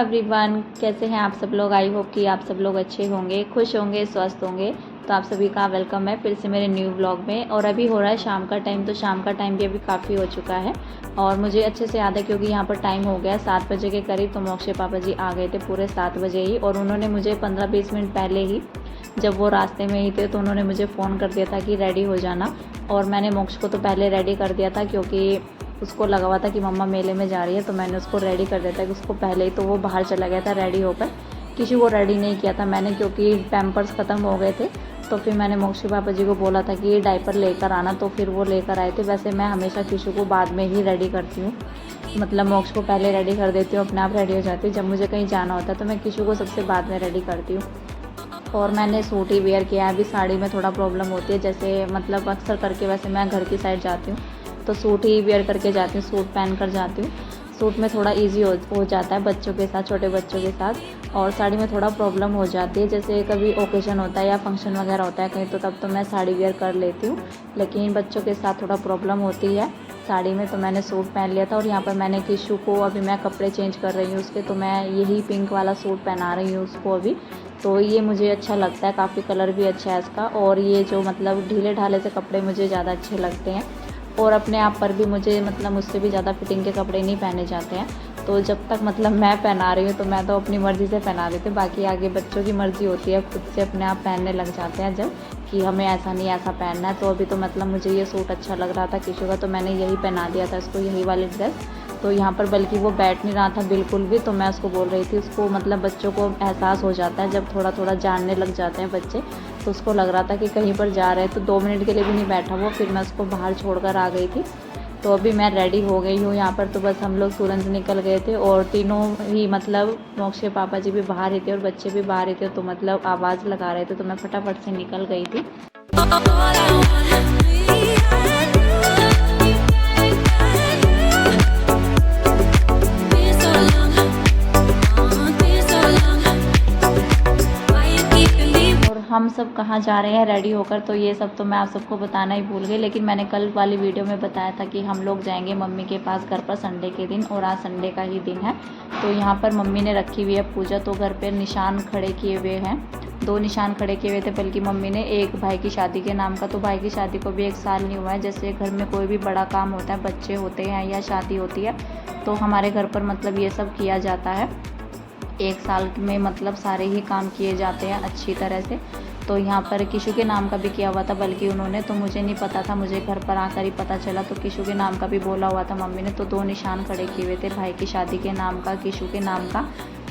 Everyone, कैसे हैं आप सब लोग। आई होप कि आप सब लोग अच्छे होंगे, खुश होंगे, स्वस्थ होंगे। तो आप सभी का वेलकम है फिर से मेरे न्यू व्लॉग में। और अभी हो रहा है शाम का टाइम, तो शाम का टाइम भी अभी काफ़ी हो चुका है और मुझे अच्छे से याद है क्योंकि यहाँ पर टाइम हो गया 7 बजे के करीब। तो मोक्ष के पापा जी आ गए थे पूरे 7 बजे ही, और उन्होंने मुझे 15-20 मिनट पहले ही, जब वो रास्ते में ही थे, तो उन्होंने मुझे फ़ोन कर दिया था कि रेडी हो जाना। और मैंने मोक्ष को तो पहले रेडी कर दिया था क्योंकि उसको लगा हुआ था कि मम्मा मेले में जा रही है, तो मैंने उसको रेडी कर दिया था कि उसको पहले ही, तो वो बाहर चला गया था रेडी होकर। किसी को रेडी नहीं किया था मैंने क्योंकि पैम्पर्स ख़त्म हो गए थे। तो फिर मैंने मोक्ष के पापा जी को बोला था कि डायपर लेकर आना, तो फिर वो लेकर आए थे। वैसे मैं हमेशा किसी को बाद में ही रेडी करती हूँ, मतलब मोक्ष को पहले रेडी कर देती हूँ, अपने आप रेडी हो जाती हूँ। जब मुझे कहीं जाना होता है तो मैं किसी को सबसे बाद में रेडी करती हूँ। और मैंने सूट ही वेयर किया है। अभी साड़ी में थोड़ा प्रॉब्लम होती है, जैसे मतलब अक्सर करके वैसे मैं घर की साइड जाती हूँ तो सूट ही वेयर करके जाती हूँ, सूट पहन कर जाती हूँ। सूट में थोड़ा इजी हो जाता है बच्चों के साथ, छोटे बच्चों के साथ। और साड़ी में थोड़ा प्रॉब्लम हो जाती है, जैसे कभी ओकेजन होता है या फंक्शन वगैरह होता है कहीं, तो तब तो मैं साड़ी वेयर कर लेती हूँ, लेकिन बच्चों के साथ थोड़ा प्रॉब्लम होती है साड़ी में। तो मैंने सूट पहन लिया था। और यहाँ पर मैंने किशु को, अभी मैं कपड़े चेंज कर रही हूँ उसके, तो मैं यही पिंक वाला सूट पहना रही हूँ उसको अभी। तो ये मुझे अच्छा लगता है, काफ़ी कलर भी अच्छा है इसका। और ये जो मतलब ढीले ढाले से कपड़े मुझे ज़्यादा अच्छे लगते हैं, और अपने आप पर भी मुझे मतलब मुझसे भी ज़्यादा फिटिंग के कपड़े नहीं पहने जाते हैं। तो जब तक मतलब मैं पहना रही हूँ तो मैं तो अपनी मर्ज़ी से पहना देती हूँ, बाकी आगे बच्चों की मर्ज़ी होती है, खुद से अपने आप पहनने लग जाते हैं जब कि हमें ऐसा नहीं ऐसा पहनना है। तो अभी तो मतलब मुझे ये सूट अच्छा लग रहा था किशु का, तो मैंने यही पहना दिया था इसको, यही वाली ड्रेस। तो यहाँ पर बल्कि वो बैठ नहीं रहा था बिल्कुल भी, तो मैं उसको बोल रही थी, उसको मतलब बच्चों को एहसास हो जाता है जब थोड़ा थोड़ा जानने लग जाते हैं बच्चे। तो उसको लग रहा था कि कहीं पर जा रहे हैं, तो 2 मिनट के लिए भी नहीं बैठा वो, फिर मैं उसको बाहर छोड़कर आ गई थी। तो अभी मैं रेडी हो गई हूँ यहाँ पर। तो बस हम लोग तुरंत निकल गए थे, और तीनों ही मतलब मोक्ष के पापा जी भी बाहर ही थे और बच्चे भी बाहर ही थे, तो मतलब आवाज़ लगा रहे थे, तो मैं फटाफट से निकल गई थी। हम सब कहाँ जा रहे हैं रेडी होकर, तो ये सब तो मैं आप सबको बताना ही भूल गई। लेकिन मैंने कल वाली वीडियो में बताया था कि हम लोग जाएंगे मम्मी के पास घर पर संडे के दिन, और आज संडे का ही दिन है। तो यहाँ पर मम्मी ने रखी हुई है पूजा, तो घर पर निशान खड़े किए हुए हैं, 2 निशान खड़े किए हुए थे बल्कि मम्मी ने, एक भाई की शादी के नाम का। तो भाई की शादी को भी 1 साल नहीं हुआ है। जैसे घर में कोई भी बड़ा काम होता है, बच्चे होते हैं या शादी होती है, तो हमारे घर पर मतलब ये सब किया जाता है। 1 साल में मतलब सारे ही काम किए जाते हैं अच्छी तरह से। तो यहाँ पर किशु के नाम का भी किया हुआ था बल्कि उन्होंने, तो मुझे नहीं पता था, मुझे घर पर आकर ही पता चला। तो किशु के नाम का भी बोला हुआ था मम्मी ने, तो 2 निशान खड़े किए हुए थे, भाई की शादी के नाम का, किशु के नाम का।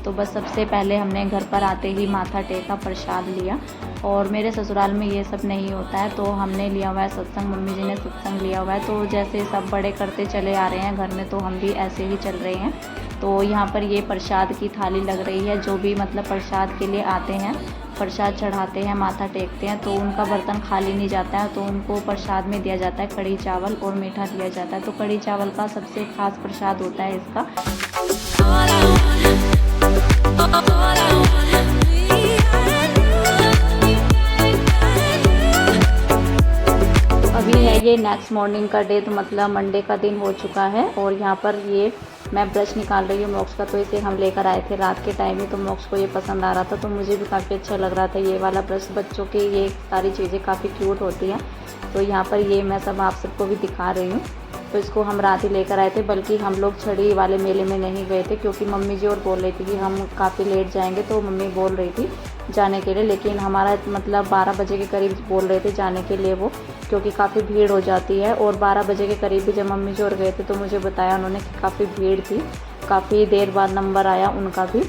तो बस सबसे पहले हमने घर पर आते ही माथा टेका, प्रसाद लिया। और मेरे ससुराल में ये सब नहीं होता है, तो हमने लिया हुआ है सत्संग, मम्मी जी ने सत्संग लिया हुआ है। तो जैसे सब बड़े करते चले आ रहे हैं घर में, तो हम भी ऐसे ही चल रहे हैं। तो यहाँ पर ये प्रसाद की थाली लग रही है, जो भी मतलब प्रसाद के लिए आते हैं, प्रसाद चढ़ाते हैं, माथा टेकते हैं, तो उनका बर्तन खाली नहीं जाता है, तो उनको प्रसाद में दिया जाता है कढ़ी चावल और मीठा दिया जाता है। तो कढ़ी चावल का सबसे खास प्रसाद होता है इसका। अभी है ये नेक्स्ट मॉर्निंग का डे, तो मतलब मंडे का दिन हो चुका है। और यहाँ पर ये मैं ब्रश निकाल रही हूँ मोक्ष का, तो इसे हम लेकर आए थे रात के टाइम ही, तो मोक्ष को ये पसंद आ रहा था, तो मुझे भी काफ़ी अच्छा लग रहा था ये वाला ब्रश। बच्चों के ये सारी चीज़ें काफ़ी क्यूट होती हैं। तो यहाँ पर ये मैं सब आप सबको भी दिखा रही हूँ। तो इसको हम रात ही लेकर आए थे, बल्कि हम लोग छड़ी वाले मेले में नहीं गए थे क्योंकि मम्मी जी और बोल रही थी कि हम काफ़ी लेट जाएंगे, तो मम्मी बोल रही थी जाने के लिए। लेकिन हमारा मतलब 12 बजे के करीब बोल रहे थे जाने के लिए वो, क्योंकि काफ़ी भीड़ हो जाती है। और 12 बजे के करीब भी जब मम्मी जी और गए थे तो मुझे बताया उन्होंने कि काफ़ी भीड़ थी, काफ़ी देर बाद नंबर आया उनका भी,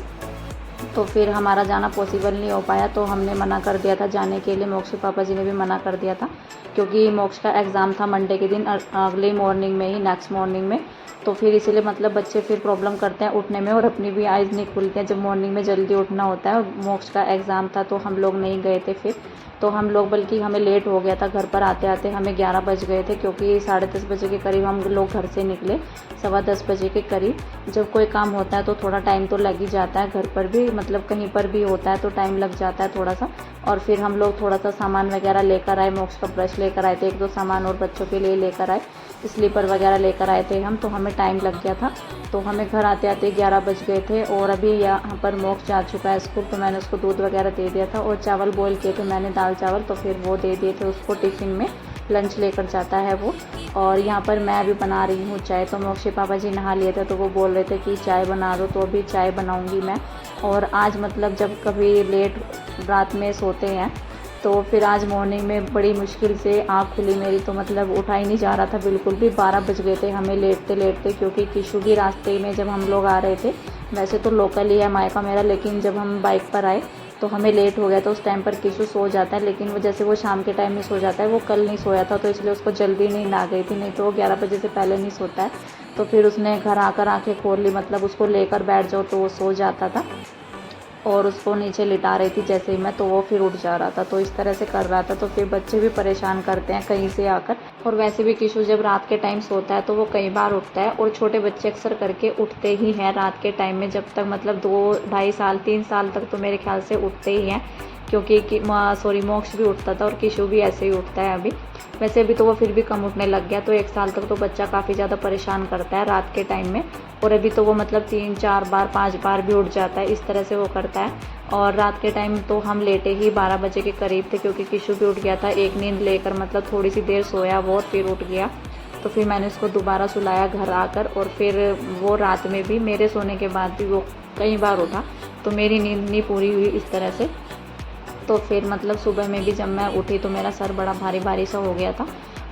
तो फिर हमारा जाना पॉसिबल नहीं हो पाया। तो हमने मना कर दिया था जाने के लिए, मोक्ष के पापा जी ने भी मना कर दिया था क्योंकि मोक्ष का एग्ज़ाम था मंडे के दिन, अगले मॉर्निंग में ही, नेक्स्ट मॉर्निंग में। तो फिर इसीलिए मतलब बच्चे फिर प्रॉब्लम करते हैं उठने में, और अपनी भी आइज़ नहीं खुलती हैं जब मॉर्निंग में जल्दी उठना होता है। मोक्ष का एग्ज़ाम था तो हम लोग नहीं गए थे फिर, तो हम लोग बल्कि हमें लेट हो गया था घर पर आते आते, हमें 11 बज गए थे क्योंकि 10:30 बजे के करीब हम लोग घर से निकले। 10:15 बजे के करीब जब कोई काम होता है तो थोड़ा टाइम तो लग ही जाता है, घर पर भी मतलब कहीं पर भी होता है तो टाइम लग जाता है थोड़ा सा। और फिर हम लोग थोड़ा सा सामान वगैरह लेकर आए, मोक्ष का ब्रश लेकर आए थे, 1-2 सामान और बच्चों के लिए लेकर आए, स्लीपर वगैरह लेकर आए थे हम, तो हमें टाइम लग गया था। तो हमें घर आते आते 11 बज गए थे। और अभी यहाँ पर मोक्ष जा चुका है स्कूल, तो मैंने उसको दूध वगैरह दे दिया था और चावल बॉयल किए थे मैंने, दाल चावल, तो फिर वो दे दिए थे उसको टिफ़िन में, लंच लेकर जाता है वो। और यहाँ पर मैं अभी बना रही हूँ चाय। तो मोक्ष के पापा जी नहा लिए थे तो वो बोल रहे थे कि चाय बना दो, तो अभी चाय बनाऊँगी मैं। और आज मतलब जब कभी लेट रात में सोते हैं तो फिर आज मॉर्निंग में बड़ी मुश्किल से आँख खुली मेरी, तो मतलब उठा ही नहीं जा रहा था बिल्कुल भी। 12 बज गए थे हमें लेटते लेटते, क्योंकि किशु भी रास्ते में जब हम लोग आ रहे थे, वैसे तो लोकल ही है मायका मेरा, लेकिन जब हम बाइक पर आए तो हमें लेट हो गया था। उस टाइम पर किशु सो जाता है, लेकिन वो जैसे वो शाम के टाइम में सो जाता है, वो कल नहीं सोया था तो इसलिए उसको जल्दी नींद आ गई थी, नहीं तो वो 11 बजे से पहले नहीं सोता है। तो फिर उसने घर आकर आँखें खोल ली, मतलब उसको लेकर बैठ जाओ तो वो सो जाता था, और उसको नीचे लिटा रही थी जैसे ही मैं, तो वो फिर उठ जा रहा था, तो इस तरह से कर रहा था। तो फिर बच्चे भी परेशान करते हैं कहीं से आकर, और वैसे भी किशु जब रात के टाइम सोता है तो वो कई बार उठता है, और छोटे बच्चे अक्सर करके उठते ही हैं रात के टाइम में, जब तक मतलब 2-2.5 साल 3 साल तक तो मेरे ख्याल से उठते ही हैं, क्योंकि मोक्ष भी उठता था और किशु भी ऐसे ही उठता है अभी। वैसे भी तो वो फिर भी कम उठने लग गया, तो 1 साल तक तो बच्चा काफ़ी ज़्यादा परेशान करता है रात के टाइम में, और अभी तो वो मतलब 3-4 बार 5 बार भी उठ जाता है, इस तरह से वो करता है। और रात के टाइम तो हम लेटे ही 12 बजे के करीब थे, क्योंकि किशु भी उठ गया था एक नींद लेकर, मतलब थोड़ी सी देर सोया वो और फिर उठ गया। तो फिर मैंने उसको दोबारा सुलाया घर आकर, और फिर वो रात में भी मेरे सोने के बाद भी वो कई बार उठा, तो मेरी नींद नहीं पूरी हुई इस तरह से। तो फिर मतलब सुबह में भी जब मैं उठी तो मेरा सर बड़ा भारी भारी सा हो गया था।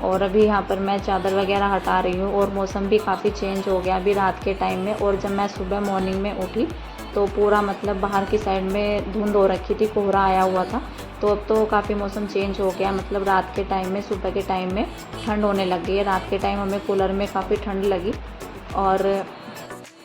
और अभी यहाँ पर मैं चादर वगैरह हटा रही हूँ, और मौसम भी काफ़ी चेंज हो गया अभी रात के टाइम में। और जब मैं सुबह मॉर्निंग में उठी तो पूरा मतलब बाहर की साइड में धुंध हो रखी थी, कोहरा आया हुआ था। तो अब तो काफ़ी मौसम चेंज हो गया, मतलब रात के टाइम में, सुबह के टाइम में ठंड होने लग गई है। रात के टाइम हमें कूलर में काफ़ी ठंड लगी, और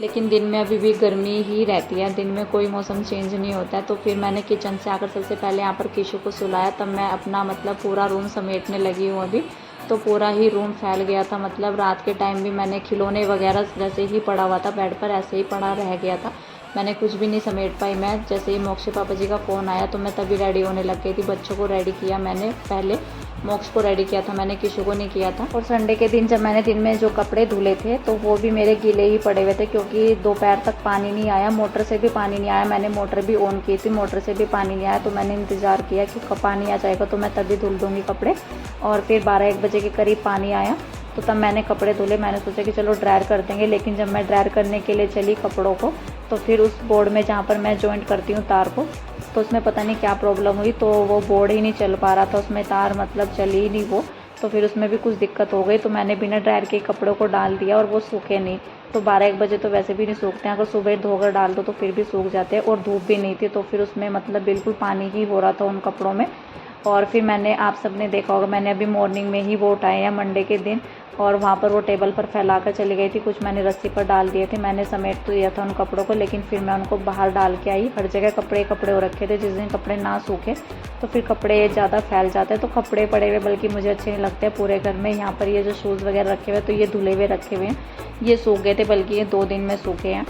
लेकिन दिन में अभी भी गर्मी ही रहती है, दिन में कोई मौसम चेंज नहीं होता है। तो फिर मैंने किचन से आकर सबसे पहले यहाँ पर किशु को सुलाया, तब मैं अपना मतलब पूरा रूम समेटने लगी हूँ अभी। तो पूरा ही रूम फैल गया था, मतलब रात के टाइम भी मैंने खिलौने वगैरह जैसे ही पड़ा हुआ था बेड पर, ऐसे ही पड़ा रह गया था, मैंने कुछ भी नहीं समेट पाई। मैं जैसे ही मोक्ष पापा जी का फ़ोन आया तो मैं तभी रेडी होने लग गई थी। बच्चों को रेडी किया मैंने पहले, मोक्ष को रेडी किया था मैंने, किशु को नहीं किया था। और संडे के दिन जब मैंने दिन में जो कपड़े धुले थे तो वो भी मेरे गीले ही पड़े हुए थे, क्योंकि दोपहर तक पानी नहीं आया, मोटर से भी पानी नहीं आया। मैंने मोटर भी ऑन की थी, मोटर से भी पानी नहीं आया, तो मैंने इंतज़ार किया कि पानी आ जाएगा तो मैं तभी धुल दूँगी कपड़े। और फिर 12-1 बजे के करीब पानी आया, तो तब मैंने कपड़े धुले। मैंने सोचा कि चलो ड्रायर कर देंगे, लेकिन जब मैं ड्रायर करने के लिए चली कपड़ों को, तो फिर उस बोर्ड में जहाँ पर मैं जॉइंट करती हूँ तार को, तो उसमें पता नहीं क्या प्रॉब्लम हुई, तो वो बोर्ड ही नहीं चल पा रहा था, उसमें तार मतलब चली ही नहीं वो, तो फिर उसमें भी कुछ दिक्कत हो गई। तो मैंने बिना ड्रायर के कपड़ों को डाल दिया और वो सूखे नहीं। तो 12-1 बजे तो वैसे भी नहीं सूखते हैं, अगर सुबह धोकर डाल दो तो फिर भी सूख जाते हैं, और धूप भी नहीं थी, तो फिर उसमें मतलब बिल्कुल पानी ही हो रहा था उन कपड़ों में। और फिर मैंने, आप सबने देखा होगा, मैंने अभी मॉर्निंग में ही वो उठाए हैं मंडे के दिन, और वहाँ पर वो टेबल पर फैला कर चली गई थी, कुछ मैंने रस्सी पर डाल दिए थे। मैंने समेट तो दिया था उन कपड़ों को, लेकिन फिर मैं उनको बाहर डाल के आई। हर जगह कपड़े कपड़े हो रखे थे, जिस दिन कपड़े ना सूखे तो फिर कपड़े ज़्यादा फैल जाते हैं, तो कपड़े पड़े हुए बल्कि मुझे अच्छे नहीं लगते पूरे घर में। यहाँ पर ये जो शूज़ वगैरह रखे हुए, तो ये धुले हुए रखे हुए हैं, ये सूख गए थे, बल्कि ये 2 दिन में सूखे हैं।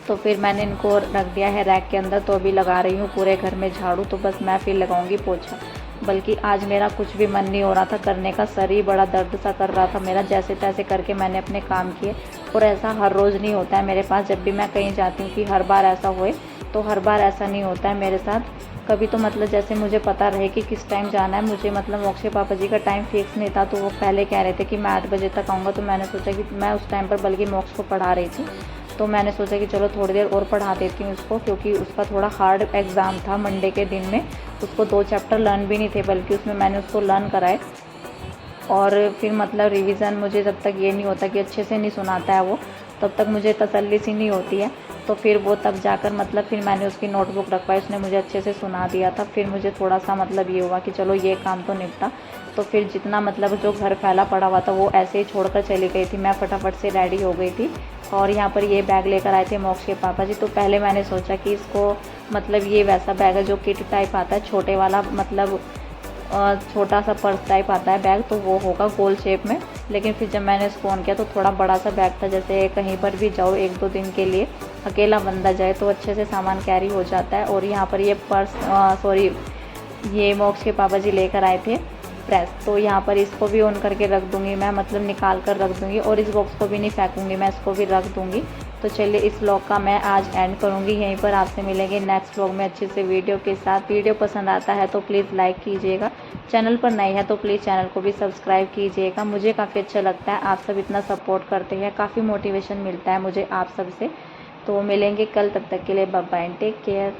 तो फिर मैंने इनको रख दिया है रैक के अंदर। तो अभी लगा रही हूँ पूरे घर में झाड़ू, तो बस मैं फिर लगाऊंगी पोछा। बल्कि आज मेरा कुछ भी मन नहीं हो रहा था करने का, सर ही बड़ा दर्द सा कर रहा था मेरा, जैसे तैसे करके मैंने अपने काम किए। और ऐसा हर रोज़ नहीं होता है मेरे पास, जब भी मैं कहीं जाती हूँ कि हर बार ऐसा होए, तो हर बार ऐसा नहीं होता है मेरे साथ। कभी तो मतलब जैसे मुझे पता रहे कि किस टाइम जाना है, मुझे मतलब मोक्ष पापा जी का टाइम फिक्स नहीं था, तो वो पहले कह रहे थे कि मैं 8 बजे तक आऊँगा। तो मैंने सोचा कि मैं उस टाइम पर बल्कि मोक्ष को पढ़ा रही थी, तो मैंने सोचा कि चलो थोड़ी देर और पढ़ा देती हूँ उसको, क्योंकि उसका थोड़ा हार्ड एग्ज़ाम था मंडे के दिन में। उसको 2 चैप्टर लर्न भी नहीं थे, बल्कि उसमें मैंने उसको लर्न कराए। और फिर मतलब रिवीज़न, मुझे जब तक ये नहीं होता कि अच्छे से नहीं सुनाता है वो, तब तक मुझे तसल्ली सी नहीं होती है। तो फिर वो तब जाकर मतलब फिर मैंने उसकी नोटबुक रखवाई, उसने मुझे अच्छे से सुना दिया था। फिर मुझे थोड़ा सा मतलब ये हुआ कि चलो ये काम तो निपटा। तो फिर जितना मतलब जो घर फैला पड़ा हुआ था वो ऐसे ही छोड़कर चली गई थी। मैं फटाफट से रेडी हो गई थी, और यहाँ पर ये बैग लेकर आए थे मोक्ष के पापा जी। तो पहले मैंने सोचा कि इसको मतलब ये वैसा बैग है जो किट टाइप आता है, छोटे वाला, मतलब छोटा सा पर्स टाइप आता है बैग, तो वो होगा गोल शेप में। लेकिन फिर जब मैंने इसको ऑन किया तो थोड़ा बड़ा सा बैग था, जैसे कहीं पर भी जाओ 1-2 दिन के लिए अकेला बंदा जाए तो अच्छे से सामान कैरी हो जाता है। और यहाँ पर ये पर्स ये मोक्ष के पापा जी लेकर आए थे प्रेस, तो यहाँ पर इसको भी ऑन करके रख दूँगी मैं, मतलब निकाल कर रख दूँगी। और इस बॉक्स को भी नहीं फेंकूँगी मैं, इसको भी रख दूँगी। तो चलिए इस व्लॉग का मैं आज एंड करूँगी यहीं पर। आपसे मिलेंगे नेक्स्ट व्लॉग में अच्छे से वीडियो के साथ। वीडियो पसंद आता है तो प्लीज़ लाइक कीजिएगा, चैनल पर नए हैं तो प्लीज़ चैनल को भी सब्सक्राइब कीजिएगा। मुझे काफ़ी अच्छा लगता है, आप सब इतना सपोर्ट करते हैं, काफ़ी मोटिवेशन मिलता है मुझे आप सब से। तो मिलेंगे कल, तब तक के लिए बाय बाय, टेक केयर।